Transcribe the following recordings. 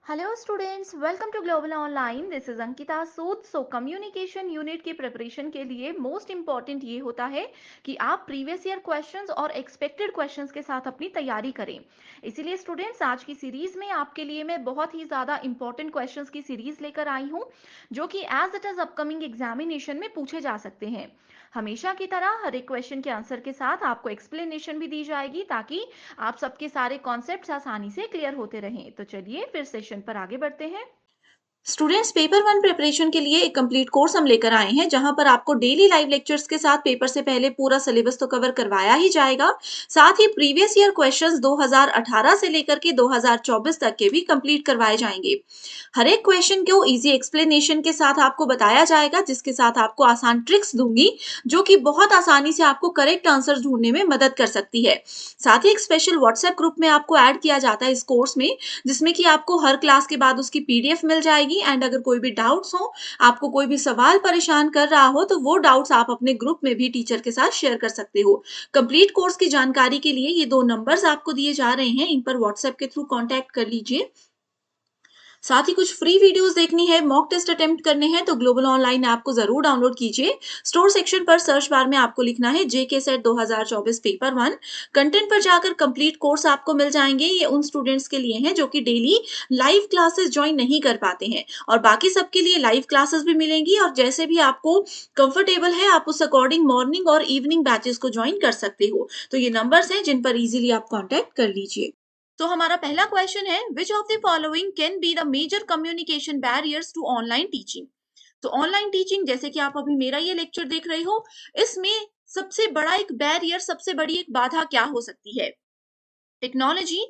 Hello students, welcome to global online. This is Ankita Sood. Communication unit की preparation के लिए most important ये होता है कि आप प्रीवियस ईयर क्वेश्चंस और एक्सपेक्टेड क्वेश्चंस के साथ अपनी तैयारी करें। इसीलिए स्टूडेंट्स, आज की सीरीज में आपके लिए मैं बहुत ही ज़्यादा इंपॉर्टेंट क्वेश्चंस की सीरीज लेकर आई हूँ, जो कि as it is upcoming examination में पूछे जा सकते हैं। हमेशा की तरह हर एक क्वेश्चन के आंसर के साथ आपको एक्सप्लेनेशन भी दी जाएगी, ताकि आप सबके सारे कॉन्सेप्ट्स आसानी से क्लियर होते रहें। तो चलिए फिर सेशन पर आगे बढ़ते हैं। स्टूडेंट्स, पेपर वन प्रिपरेशन के लिए एक कंप्लीट कोर्स हम लेकर आए हैं जहां पर आपको डेली लाइव लेक्चर्स के साथ पेपर से पहले पूरा सिलेबस तो कवर करवाया ही जाएगा। साथ ही प्रीवियस ईयर क्वेश्चंस 2018 से लेकर के 2024 तक के भी कंप्लीट करवाए जाएंगे। हर एक क्वेश्चन को इजी एक्सप्लेनेशन के साथ आपको बताया जाएगा, जिसके साथ आपको आसान ट्रिक्स दूंगी जो कि बहुत आसानी से आपको करेक्ट आंसर ढूंढने में मदद कर सकती है। साथ ही एक स्पेशल व्हाट्सएप ग्रुप में आपको ऐड किया जाता है इस कोर्स में, जिसमें कि आपको हर क्लास के बाद उसकी पीडीएफ मिल जाएगी। एंड अगर कोई भी डाउट्स हो, आपको कोई भी सवाल परेशान कर रहा हो, तो वो डाउट्स आप अपने ग्रुप में भी टीचर के साथ शेयर कर सकते हो। कंप्लीट कोर्स की जानकारी के लिए ये 2 नंबर्स आपको दिए जा रहे हैं, इन पर व्हाट्सएप के थ्रू कांटेक्ट कर लीजिए। साथ ही कुछ फ्री वीडियोस देखनी है, मॉक टेस्ट अटेम्प्ट करने हैं, तो ग्लोबल ऑनलाइन ऐप को जरूर डाउनलोड कीजिए। स्टोर सेक्शन पर सर्च बार में आपको लिखना है जेके सेट 2024 पेपर वन। कंटेंट पर जाकर कंप्लीट कोर्स आपको मिल जाएंगे। ये उन स्टूडेंट्स के लिए हैं जो कि डेली लाइव क्लासेस ज्वाइन नहीं कर पाते हैं, और बाकी सबके लिए लाइव क्लासेस भी मिलेंगी। और जैसे भी आपको कंफर्टेबल है, आप उस अकॉर्डिंग मॉर्निंग और इवनिंग बैचेस को ज्वाइन कर सकते हो। तो ये नंबर्स हैं जिन पर इजीली आप कॉन्टेक्ट कर लीजिए। तो हमारा पहला क्वेश्चन है, which of the following can be the major communication barriers to online teaching. तो ऑनलाइन टीचिंग, जैसे कि आप अभी मेरा ये लेक्चर देख रहे हो, इसमें सबसे बड़ा एक बैरियर, सबसे बड़ी एक बाधा क्या हो सकती है? टेक्नोलॉजी,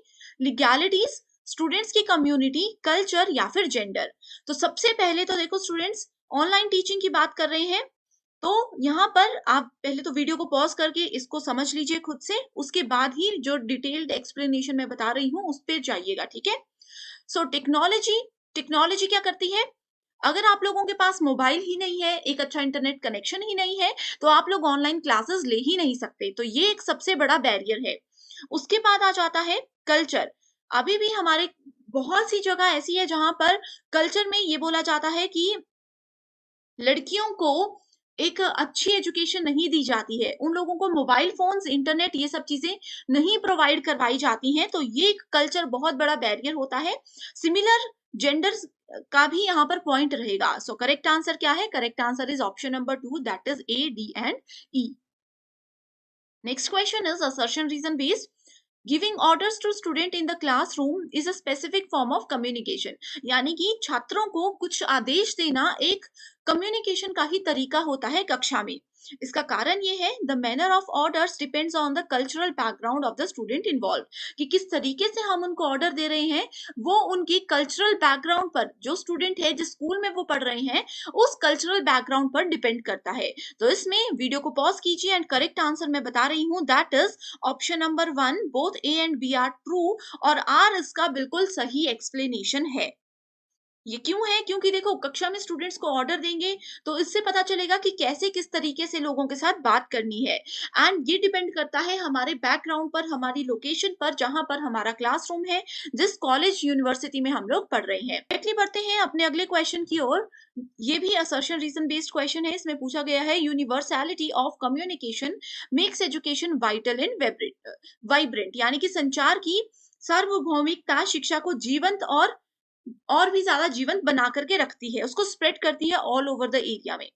लीगैलिटीज, स्टूडेंट्स की कम्युनिटी, कल्चर या फिर जेंडर। तो सबसे पहले तो देखो स्टूडेंट्स, ऑनलाइन टीचिंग की बात कर रहे हैं, तो यहाँ पर आप पहले तो वीडियो को पॉज करके इसको समझ लीजिए खुद से, उसके बाद ही जो डिटेल्ड एक्सप्लेनेशन मैं बता रही हूँ उस पे जाइएगा, ठीक है? सो टेक्नोलॉजी, टेक्नोलॉजी क्या करती है? अगर आप लोगों के पास मोबाइल ही नहीं है, एक अच्छा इंटरनेट कनेक्शन ही नहीं है, तो आप लोग ऑनलाइन क्लासेस ले ही नहीं सकते। तो ये एक सबसे बड़ा बैरियर है। उसके बाद आ जाता है कल्चर। अभी भी हमारे बहुत सी जगह ऐसी है जहां पर कल्चर में ये बोला जाता है कि लड़कियों को एक अच्छी एजुकेशन नहीं दी जाती है, उन लोगों को मोबाइल फोन्स, इंटरनेट, ये सब चीजें नहीं प्रोवाइड करवाई जाती हैं। तो ये एक कल्चर बहुत बड़ा बैरियर होता है। सिमिलर जेंडर्स का भी यहाँ पर पॉइंट रहेगा। सो करेक्ट आंसर क्या है? Correct answer is option number 2, that is A, D and E. Next question is assertion reason based. Giving orders to student in the classroom is a specific form of communication. यानी कि छात्रों को कुछ आदेश देना एक communication का ही तरीका होता है कक्षा में। इसका कारण ये है, the manner of orders depends on the cultural background of the student involve. कि किस तरीके से हम उनको ऑर्डर दे रहे हैं, वो उनकी कल्चरल बैकग्राउंड पर, जो स्टूडेंट है जिस स्कूल में वो पढ़ रहे हैं, उस कल्चरल बैकग्राउंड पर डिपेंड करता है। तो इसमें वीडियो को पॉज कीजिए एंड करेक्ट आंसर मैं बता रही हूँ, that is option number 1, both A and B are true, और आर इसका बिल्कुल सही एक्सप्लेनेशन है। ये क्यों है? क्योंकि देखो, कक्षा में स्टूडेंट्स को ऑर्डर देंगे तो इससे पता चलेगा कि कैसे, किस तरीके से लोगों के साथ बात करनी है। एंड ये डिपेंड करता है हमारे बैकग्राउंड पर, हमारी लोकेशन पर, जहां पर हमारा क्लासरूम है, जिस कॉलेज यूनिवर्सिटी में हम लोग पढ़ रहे हैं। डायरेक्टली बढ़ते हैं अपने अगले क्वेश्चन की ओर। ये भी असर्शन रीजन बेस्ड क्वेश्चन है। इसमें पूछा गया है, universality of communication makes education vital and vibrant. यानी कि संचार की सार्वभौमिकता शिक्षा को जीवंत और भी ज्यादा जीवंत बना करके रखती है, उसको स्प्रेड करती है ऑल ओवर द एरिया में।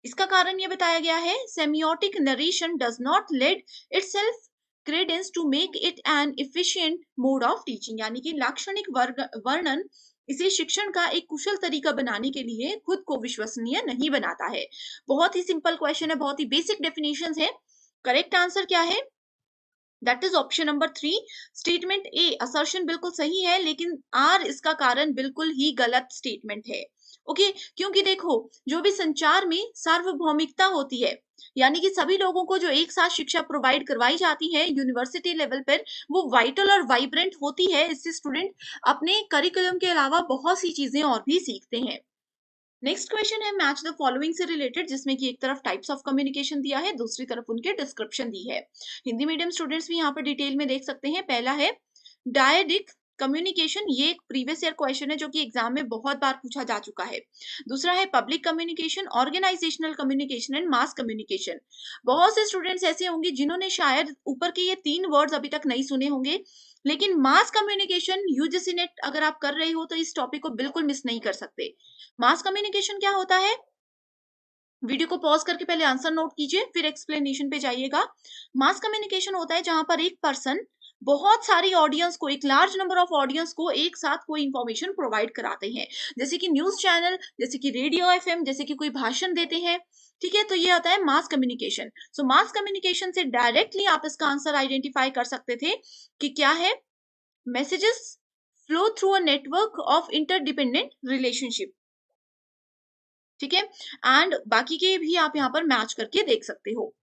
इसका कारण ये बताया गया है, semiotic narration does not let itself credence to make it an efficient mode of teaching. यानी कि लाक्षणिक वर्णन इसे शिक्षण का एक कुशल तरीका बनाने के लिए खुद को विश्वसनीय नहीं बनाता है। बहुत ही सिंपल क्वेश्चन है, बहुत ही बेसिक डेफिनेशंस है। करेक्ट आंसर क्या है? That is option number 3, statement A. Assertion बिल्कुल सही है, लेकिन आर इसका कारण बिल्कुल ही गलत स्टेटमेंट है। ओके, क्योंकि देखो, जो भी संचार में सार्वभौमिकता होती है, यानी कि सभी लोगों को जो एक साथ शिक्षा प्रोवाइड करवाई जाती है यूनिवर्सिटी लेवल पर, वो वाइटल और वाइब्रेंट होती है। इससे स्टूडेंट अपने करिकुलम के अलावा बहुत सी चीजें और भी सीखते हैं। नेक्स्ट क्वेश्चन है, मैच द फॉलोइंग से रिलेटेड, जिसमें कि एक तरफ टाइप्स ऑफ कम्युनिकेशन दिया है, दूसरी तरफ उनके डिस्क्रिप्शन दी है। हिंदी मीडियम स्टूडेंट्स भी यहाँ पर डिटेल में देख सकते हैं। पहला है डायडिक कम्युनिकेशन, ये एक प्रीवियस ईयर क्वेश्चन है जो कि एग्जाम में बहुत बार पूछा जा चुका है। दूसरा है public communication, organisational communication and mass communication. बहुत से स्टूडेंट्स ऐसे होंगे जिन्होंने शायद ऊपर के ये 3 वर्ड्स अभी तक नहीं सुने होंगे, लेकिन मास कम्युनिकेशन यूजीसी नेट अगर आप कर रहे हो तो इस टॉपिक को बिल्कुल मिस नहीं कर सकते। मास कम्युनिकेशन क्या होता है? वीडियो को पॉज करके पहले आंसर नोट कीजिए, फिर एक्सप्लेनेशन पे जाइएगा। मास कम्युनिकेशन होता है जहां पर एक पर्सन बहुत सारी ऑडियंस को, एक लार्ज नंबर ऑफ ऑडियंस को एक साथ कोई इंफॉर्मेशन प्रोवाइड कराते हैं, जैसे कि न्यूज चैनल, जैसे कि रेडियो एफएम, जैसे कि कोई भाषण देते हैं। ठीक है, तो ये होता है मास कम्युनिकेशन। सो मास कम्युनिकेशन से डायरेक्टली आप इसका आंसर आइडेंटिफाई कर सकते थे कि क्या है, messages flow through a network of interdependent relationship. ठीक है, एंड बाकी के भी आप यहाँ पर मैच करके देख सकते हो।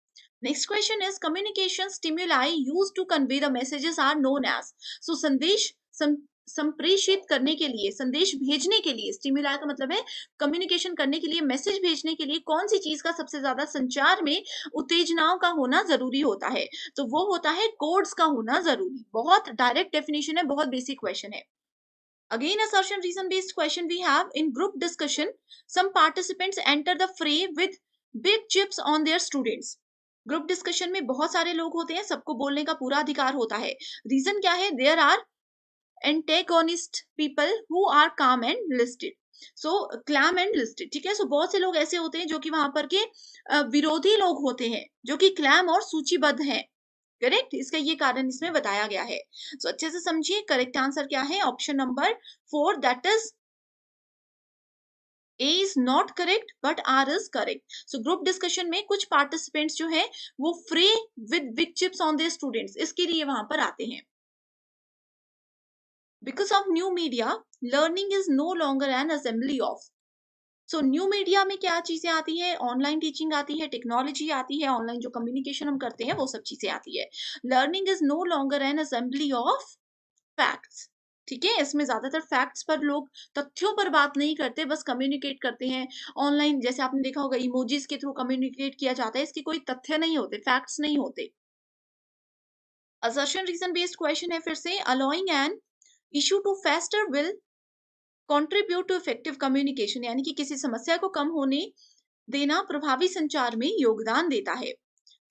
Next question is communication stimuli used to convey the messages are known as. So संदेश संप्रेषित करने के लिए, संदेश भेजने के लिए, स्टिमुलाई का मतलब है कम्युनिकेशन करने के लिए, मैसेज भेजने के लिए कौन सी चीज का सबसे ज्यादा संचार में उत्तेजनाओं का होना जरूरी होता है? तो वो होता है कोड्स का होना जरूरी। बहुत डायरेक्ट डेफिनेशन है, बहुत बेसिक क्वेश्चन है। Again, assertion reason based question we have in group discussion. Some participants enter the fray with big chips on their students. Group discussion में बहुत सारे लोग होते हैं, सबको बोलने का पूरा अधिकार होता है। रीजन क्या है? There are antagonist people who are calm and listed. So calm and listed, ठीक है। सो बहुत से लोग ऐसे होते हैं जो कि वहां पर के विरोधी लोग होते हैं, जो कि क्लैम और सूचीबद्ध हैं। करेक्ट, इसका ये कारण इसमें बताया गया है। सो अच्छे से समझिए, करेक्ट आंसर क्या है? Option number 4, that is A is not correct but R is correct. So group discussion में कुछ पार्टिसिपेंट्स जो है वो free with big chips on their students, इसके लिए वहां पर आते हैं। Because of new media learning is no longer an assembly of. So new media में क्या चीजें आती है? ऑनलाइन टीचिंग आती है, टेक्नोलॉजी आती है, ऑनलाइन जो कम्युनिकेशन हम करते हैं वो सब चीजें आती है। Learning is no longer an assembly of facts. ठीक है, इसमें ज्यादातर फैक्ट्स पर लोग, तथ्यों पर बात नहीं करते, बस कम्युनिकेट करते हैं। ऑनलाइन जैसे आपने देखा होगा इमोजीज के थ्रू कम्युनिकेट किया जाता है, इसके कोई तथ्य नहीं होते, फैक्ट्स नहीं होते। असर्शन रीजन बेस्ड क्वेश्चन है फिर से। Allowing an issue to fester will contribute to effective communication, यानी कि किसी समस्या को कम होने देना प्रभावी संचार में योगदान देता है।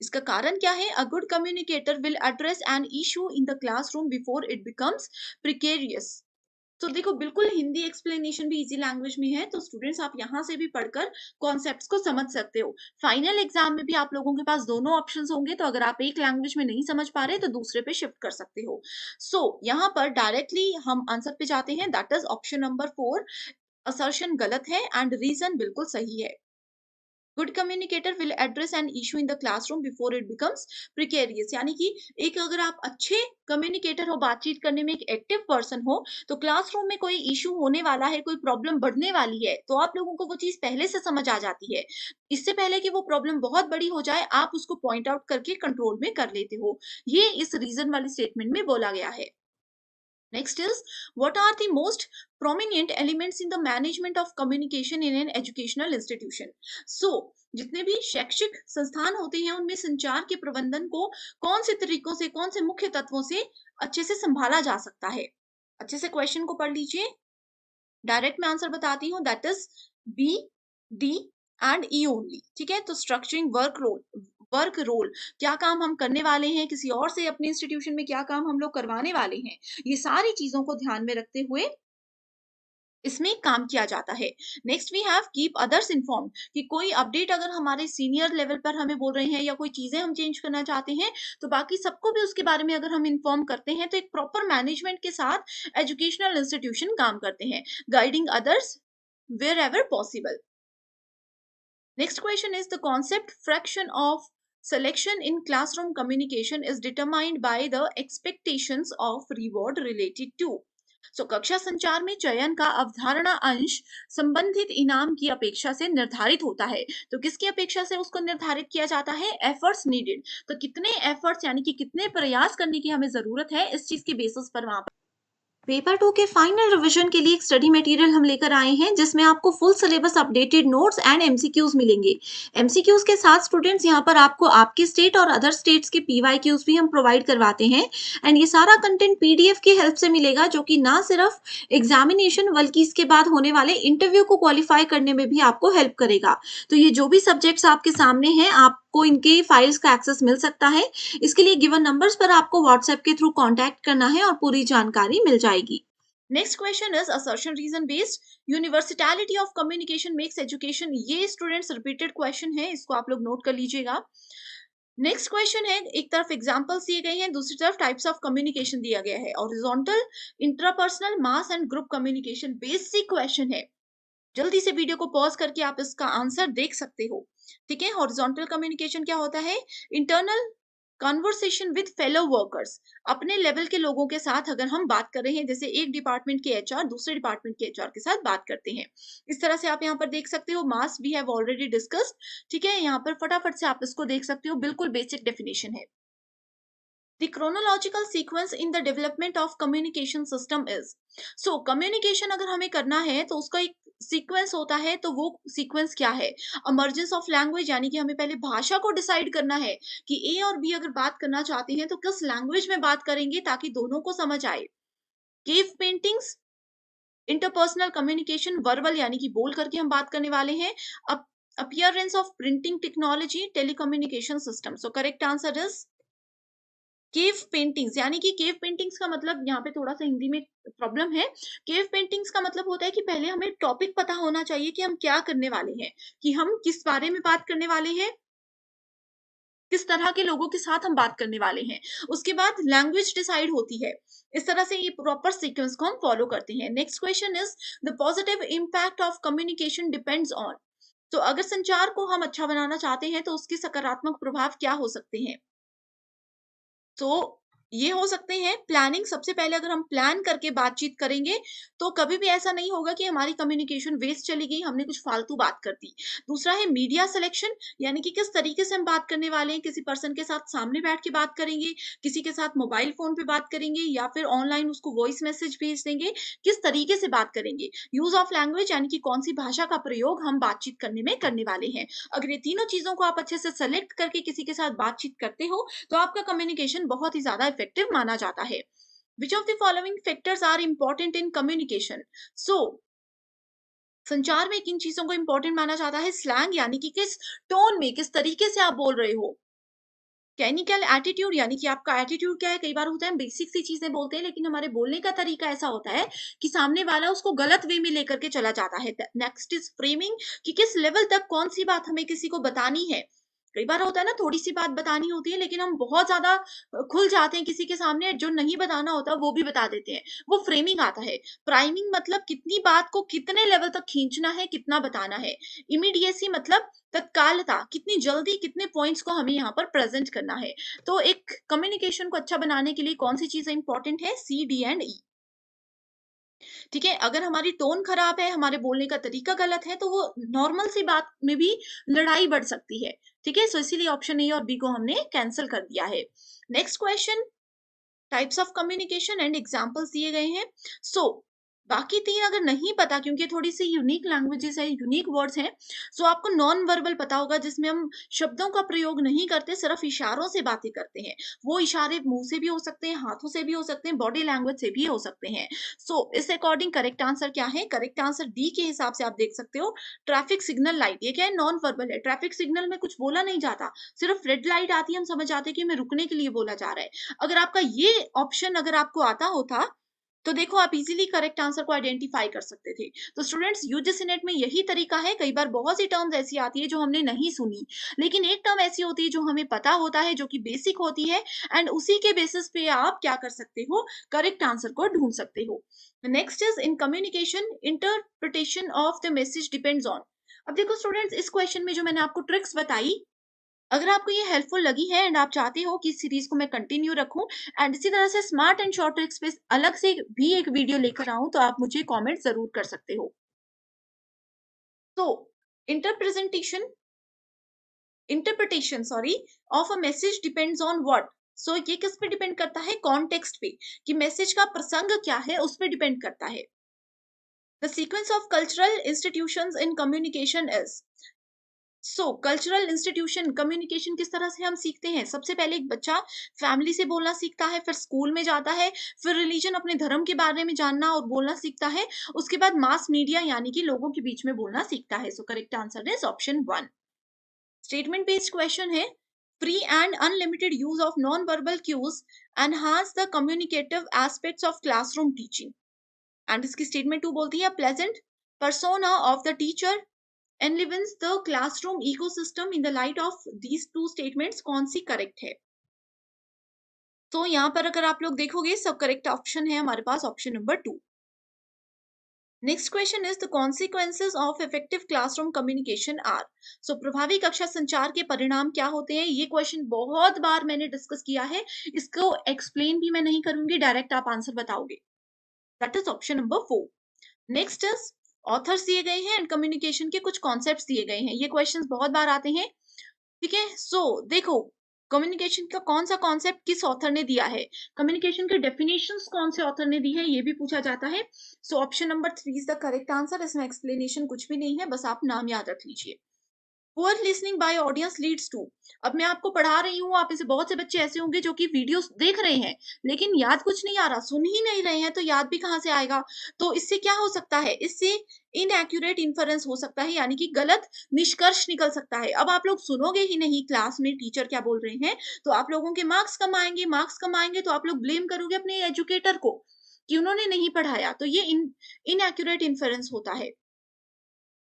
इसका कारण क्या है? A good communicator will address an issue in the classroom before it becomes precarious. तो देखो, बिल्कुल हिंदी एक्सप्लेनेशन भी इजी लैंग्वेज में है, तो स्टूडेंट्स आप यहाँ से भी पढ़कर कॉन्सेप्ट्स को समझ सकते हो। फाइनल एग्जाम में भी आप लोगों के पास दोनों ऑप्शंस होंगे, तो अगर आप एक लैंग्वेज में नहीं समझ पा रहे तो दूसरे पे शिफ्ट कर सकते हो। सो यहाँ पर डायरेक्टली हम आंसर पे जाते हैं, that is option number 4। Assertion गलत है एंड रीजन बिल्कुल सही है। Good communicator will address an issue in the classroom before it becomes precarious, यानी कि एक अगर आप अच्छे कम्युनिकेटर हो, बातचीत करने में एक एक्टिव पर्सन हो, तो क्लासरूम में कोई इशू होने वाला है, कोई प्रॉब्लम बढ़ने वाली है, तो आप लोगों को वो चीज पहले से समझ आ जाती है। इससे पहले कि वो प्रॉब्लम बहुत बड़ी हो जाए, आप उसको पॉइंट आउट करके कंट्रोल में कर लेते हो। ये इस रीजन वाली स्टेटमेंट में बोला गया है। Next is, what are the most prominent elements in the management of communication in an educational institution? So, जितने भी शैक्षिक संस्थान होते हैं उनमें संचार के प्रबंधन को कौन से तरीकों से, कौन से मुख्य तत्वों से अच्छे से संभाला जा सकता है? अच्छे से क्वेश्चन को पढ़ लीजिए। डायरेक्ट मैं आंसर बताती हूँ, that is B, D and E only. ठीक है, तो स्ट्रक्चरिंग वर्क रोल, क्या काम हम करने वाले हैं किसी और से, अपने इंस्टीट्यूशन में क्या काम हम लोग करवाने वाले हैं, ये सारी चीजों को ध्यान में रखते हुए इसमें काम किया जाता है। Next we have keep others inform, कि कोई अपडेट अगर हमारे सीनियर लेवल पर हमें बोल रहे हैं या कोई चीजें हम चेंज करना चाहते हैं, तो बाकी सबको भी उसके बारे में अगर हम इन्फॉर्म करते हैं, तो एक प्रॉपर मैनेजमेंट के साथ एजुकेशनल इंस्टीट्यूशन काम करते हैं। Guiding others wherever possible. Next question is, the concept fraction of selection in classroom communication is determined by the expectations of reward related to. So, कक्षा संचार में चयन का अवधारणा अंश संबंधित इनाम की अपेक्षा से निर्धारित होता है। तो किसकी अपेक्षा से उसको निर्धारित किया जाता है? Efforts needed. तो कितने एफर्ट्स, यानी कि कितने प्रयास करने की हमें जरूरत है, इस चीज के बेसिस पर वहां पेपर 2 के फाइनल रिवीजन के लिए एक स्टडी मटेरियल हम लेकर आए हैं जिसमें आपको full syllabus updated notes and MCQs मिलेंगे। एमसीक्यूज के साथ स्टूडेंट्स यहाँ पर आपको आपके स्टेट और अदर स्टेट्स के पीवाईक्यूज भी हम प्रोवाइड करवाते हैं। एंड ये सारा कंटेंट पीडीएफ की हेल्प से मिलेगा जो कि ना सिर्फ एग्जामिनेशन बल्कि इसके बाद होने वाले इंटरव्यू को क्वालिफाई करने में भी आपको हेल्प करेगा। तो ये जो भी सब्जेक्ट्स आपके सामने हैं आपको इनके फाइल्स का एक्सेस मिल सकता है। इसके लिए गिवन नंबर्स पर आपको व्हाट्सएप के थ्रू कांटेक्ट करना है और पूरी जानकारी मिल जाएगी। Next question is assertion reason based universality of communication makes education. ये स्टूडेंट्स रिपीटेड क्वेश्चन है, इसको आप लोग नोट कर लीजिएगा। नेक्स्ट क्वेश्चन है, एक तरफ एग्जांपल्स दिए गए हैं, दूसरी तरफ टाइप्स ऑफ कम्युनिकेशन दिया गया है। Horizontal, intrapersonal, mass and group communication basic question है। जल्दी से वीडियो को पॉज करके आप इसका आंसर देख सकते हो। ठीक है, हॉरिजॉन्टल कम्युनिकेशन क्या होता है? Internal conversation with fellow workers, अपने लेवल के लोगों के साथ अगर हम बात कर रहे हैं, जैसे एक डिपार्टमेंट के एचआर दूसरे डिपार्टमेंट के एचआर के साथ बात करते हैं, इस तरह से आप यहाँ पर देख सकते हो। Mass we have already discussed. ठीक है, यहाँ पर फटाफट से आप इसको देख सकते हो, बिल्कुल बेसिक डेफिनेशन है। The chronological sequence in the development of communication system is, so communication अगर हमें करना है तो उसका एक सीक्वेंस होता है, तो वो सीक्वेंस क्या है? इमर्जेंस ऑफ लैंग्वेज, यानी कि हमें पहले भाषा को डिसाइड करना है कि ए और बी अगर बात करना चाहते हैं तो किस लैंग्वेज में बात करेंगे ताकि दोनों को समझ आए। Cave paintings, interpersonal communication, verbal यानी कि बोल करके हम बात करने वाले हैं। Appearance of printing technology, telecommunication system. So correct answer is cave paintings, यानी कि केव पेंटिंग्स का मतलब, यहाँ पे थोड़ा सा हिंदी में प्रॉब्लम है। केव पेंटिंग्स का मतलब होता है कि पहले हमें टॉपिक पता होना चाहिए कि हम क्या करने वाले हैं, कि हम किस बारे में बात करने वाले हैं, किस तरह के लोगों के साथ हम बात करने वाले हैं। उसके बाद लैंग्वेज डिसाइड होती है। इस तरह से ये प्रॉपर सीक्वेंस को हम फॉलो करते हैं। Next question is the positive impact of communication depends on. तो अगर संचार को हम अच्छा बनाना चाहते हैं तो उसके सकारात्मक प्रभाव क्या हो सकते हैं? तो ये हो सकते हैं प्लानिंग। सबसे पहले अगर हम प्लान करके बातचीत करेंगे तो कभी भी ऐसा नहीं होगा कि हमारी कम्युनिकेशन वेस्ट चली गई, हमने कुछ फालतू बात कर दी। दूसरा है मीडिया सिलेक्शन, यानी कि किस तरीके से हम बात करने वाले हैं। किसी पर्सन के साथ सामने बैठ के बात करेंगे, किसी के साथ मोबाइल फोन पे बात करेंगे, या फिर ऑनलाइन उसको वॉइस मैसेज भेज देंगे, किस तरीके से बात करेंगे। यूज ऑफ लैंग्वेज, यानी कि कौन सी भाषा का प्रयोग हम बातचीत करने में करने वाले हैं। अगर ये तीनों चीजों को आप अच्छे से सेलेक्ट करके किसी के साथ बातचीत करते हो तो आपका कम्युनिकेशन बहुत ही ज्यादा इफेक्टिव माना जाता है। Which of the following factors are important in communication? So, संचार में किन चीजों को इंपॉर्टेंट माना जाता है? स्लैंग, यानी कि किस टोन में, किस तरीके से आप बोल रहे हो। कैनिकल एटीट्यूड, यानी कि आपका एटीट्यूड क्या है। कई बार होता है हम बेसिक सी चीजें बोलते हैं लेकिन हमारे बोलने का तरीका ऐसा होता है कि सामने वाला उसको गलत वे में लेकर के चला जाता है। नेक्स्ट इज फ्रेमिंग, कि किस लेवल तक कौन सी बात हमें किसी को बतानी है। कई बार होता है ना, थोड़ी सी बात बतानी होती है लेकिन हम बहुत ज्यादा खुल जाते हैं किसी के सामने, जो नहीं बताना होता वो भी बता देते हैं, वो फ्रेमिंग आता है। प्राइमिंग मतलब कितनी बात को कितने लेवल तक खींचना है, कितना बताना है। इमीडिएसी मतलब तत्कालता, कितनी जल्दी कितने पॉइंट्स को हमें यहाँ पर प्रेजेंट करना है। तो एक कम्युनिकेशन को अच्छा बनाने के लिए कौन सी चीजें इंपॉर्टेंट है? सी, डी एंड ई। ठीक है, अगर हमारी टोन खराब है, हमारे बोलने का तरीका गलत है, तो वो नॉर्मल सी बात में भी लड़ाई बढ़ सकती है। ठीक है, सो इसीलिए ऑप्शन ए और बी को हमने कैंसिल कर दिया है। Next question, types of communication and examples दिए गए हैं। सो बाकी तीन अगर नहीं पता, क्योंकि थोड़ी सी यूनिक लैंग्वेजेस है, यूनिक वर्ड्स हैं, सो आपको नॉन वर्बल पता होगा, जिसमें हम शब्दों का प्रयोग नहीं करते, सिर्फ इशारों से बातें करते हैं। वो इशारे मुंह से भी हो सकते हैं, हाथों से भी हो सकते हैं, बॉडी लैंग्वेज से भी हो सकते हैं। सो इस अकॉर्डिंग करेक्ट आंसर क्या है? करेक्ट आंसर डी के हिसाब से आप देख सकते हो, ट्रैफिक सिग्नल लाइट। ये क्या है? नॉन वर्बल है। ट्रैफिक सिग्नल में कुछ बोला नहीं जाता, सिर्फ रेड लाइट आती है, हम समझ आते हैं कि हमें रुकने के लिए बोला जा रहा है। अगर आपका ये ऑप्शन अगर आपको आता होता तो देखो आप इजीली करेक्ट आंसर को आइडेंटिफाई कर सकते थे। तो स्टूडेंट्स, यूजीसी नेट में यही तरीका है। कई बार बहुत सी टर्म्स ऐसी आती है जो हमने नहीं सुनी, लेकिन एक टर्म ऐसी होती है जो हमें पता होता है, जो कि बेसिक होती है, एंड उसी के बेसिस पे आप क्या कर सकते हो? करेक्ट आंसर को ढूंढ सकते हो। Next is in communication interpretation of the message depends on. अब देखो स्टूडेंट्स, इस क्वेश्चन में जो मैंने आपको ट्रिक्स बताई, अगर आपको ये हेल्पफुल लगी है एंड आप चाहते हो कि इस सीरीज को मैं कंटिन्यू रखूं एंड इसी तरह से स्मार्ट एंड शॉर्ट ट्रिक्स पे अलग से भी एक वीडियो लेकर आऊं, तो आप मुझे कमेंट जरूर कर सकते हो। तो interpresentation interpretation of a message depends on what? So ये किस पे डिपेंड करता है? कॉन्टेक्स्ट पे, कि मैसेज का प्रसंग क्या है, उस पे डिपेंड करता है। The sequence of cultural institutions in communication is. So cultural institution communication किस तरह से हम सीखते हैं? सबसे पहले एक बच्चा फैमिली से बोलना सीखता है, फिर स्कूल में जाता है, फिर रिलीजन अपने धर्म के बारे में जानना और बोलना सीखता है, उसके बाद मास मीडिया यानी कि लोगों के बीच में बोलना सीखता है। So correct answer is option 1। Statement based question है, free and unlimited use of non verbal cues enhance the communicative aspects of classroom teaching. And इसकी स्टेटमेंट 2 बोलती है, pleasant persona of the teacher enlivens the classroom ecosystem in the light of these two statements। कौन C correct है? तो यहाँ पर अगर आप लोग देखोगे, सब करेक्ट ऑप्शन है हमारे पास option number 2। Next question is the consequences of effective classroom communication are. So प्रभावी कक्षा संचार के परिणाम क्या होते हैं? ये क्वेश्चन बहुत बार मैंने डिस्कस किया है, इसको एक्सप्लेन भी मैं नहीं करूंगी, डायरेक्ट आप आंसर बताओगे। That is option number 4। Next is authors दिए गए हैं एंड कम्युनिकेशन के कुछ कॉन्सेप्ट्स दिए गए हैं। ये क्वेश्चंस बहुत बार आते हैं, ठीक है। सो देखो, कम्युनिकेशन का कौन सा कॉन्सेप्ट किस ऑथर ने दिया है, कम्युनिकेशन के डेफिनेशंस कौन से ऑथर ने दी है, ये भी पूछा जाता है। So option number 3 is the correct answer. इसमें एक्सप्लेनेशन कुछ भी नहीं है, बस आप नाम याद रख लीजिए। Poor listening by audience leads to. अब मैं आपको पढ़ा रही हूँ, आप में से बहुत से बच्चे ऐसे होंगे जो कि वीडियोस देख रहे हैं लेकिन याद कुछ नहीं आ रहा, सुन ही नहीं रहे हैं, तो याद भी कहाँ से आएगा? तो इससे क्या हो सकता है? इससे इनएक्यूरेट इन्फरेंस हो सकता है, यानी कि गलत निष्कर्ष निकल सकता है। अब आप लोग सुनोगे ही नहीं क्लास में टीचर क्या बोल रहे हैं, तो आप लोगों के मार्क्स कम आएंगे। मार्क्स कम आएंगे तो आप लोग ब्लेम करोगे अपने एजुकेटर को कि उन्होंने नहीं पढ़ाया, तो ये इनएक्यूरेट इन्फरेंस होता है।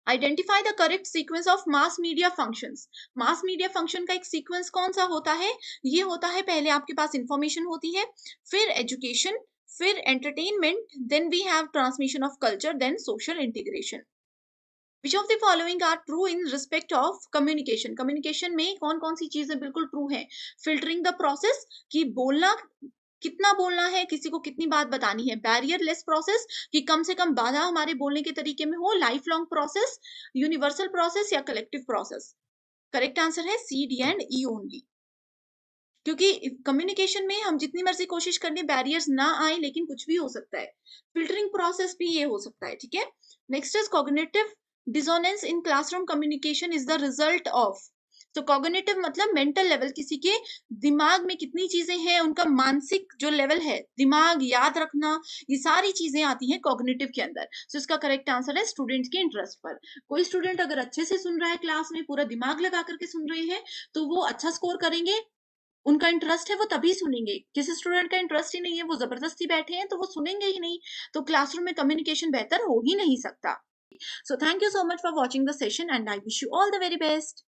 Identify the correct sequence of mass media functions. Mass media function का एक सीक्वेंस कौन सा होता है? ये होता है, पहले आपके पास इंफॉर्मेशन होती है, फिर एजुकेशन, फिर entertainment, then we have transmission of culture, then social integration. Which of the following are true in respect of communication? Communication में कौन कौन सी चीजें बिल्कुल ट्रू है? फिल्टरिंग द प्रोसेस, कि बोलना कितना बोलना है, किसी को कितनी बात बतानी है। बैरियर लेस प्रोसेस, कि कम से कम बाधा हमारे बोलने के तरीके में हो। Life long process, universal process या कलेक्टिव प्रोसेस। करेक्ट आंसर है सी, डी एंड ई ओनली। क्योंकि कम्युनिकेशन में हम जितनी मर्जी कोशिश कर लें बैरियर्स ना आए, लेकिन कुछ भी हो सकता है। फिल्टरिंग प्रोसेस भी ये हो सकता है, ठीक है। Next is cognitive dissonance in classroom communication is the result of. तो कॉग्निटिव मतलब मेंटल लेवल, किसी के दिमाग में कितनी चीजें हैं, उनका मानसिक जो लेवल है, दिमाग याद रखना, ये सारी चीजें आती हैं कॉग्निटिव के अंदर। तो इसका करेक्ट आंसर है स्टूडेंट के इंटरेस्ट पर। कोई स्टूडेंट अगर अच्छे से सुन रहा है, क्लास में पूरा दिमाग लगा करके सुन रहे हैं, तो वो अच्छा स्कोर करेंगे। उनका इंटरेस्ट है, वो तभी सुनेंगे। किसी स्टूडेंट का इंटरेस्ट ही नहीं है, वो जबरदस्ती बैठे हैं, तो वो सुनेंगे ही नहीं। तो क्लासरूम में कम्युनिकेशन बेहतर हो ही नहीं सकता। So thank you so much for watching the session and I wish you all the very best.